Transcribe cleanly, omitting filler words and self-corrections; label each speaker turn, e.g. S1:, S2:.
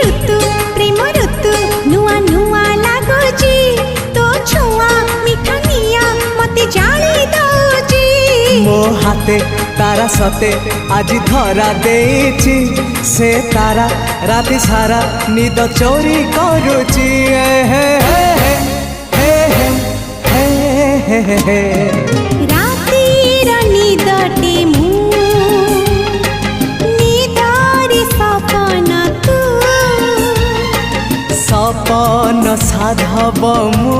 S1: ऋतु प्रेम ऋतु नुआ नुआ लागुची तो छुआ मिठा निया मते जाली दउची
S2: मो हाथे तारा सते आज धरा देछि से तारा राति सारा निद चोरी करुची
S1: रातिर निदटे मु निदारी सपना तू
S2: सपन साधव मु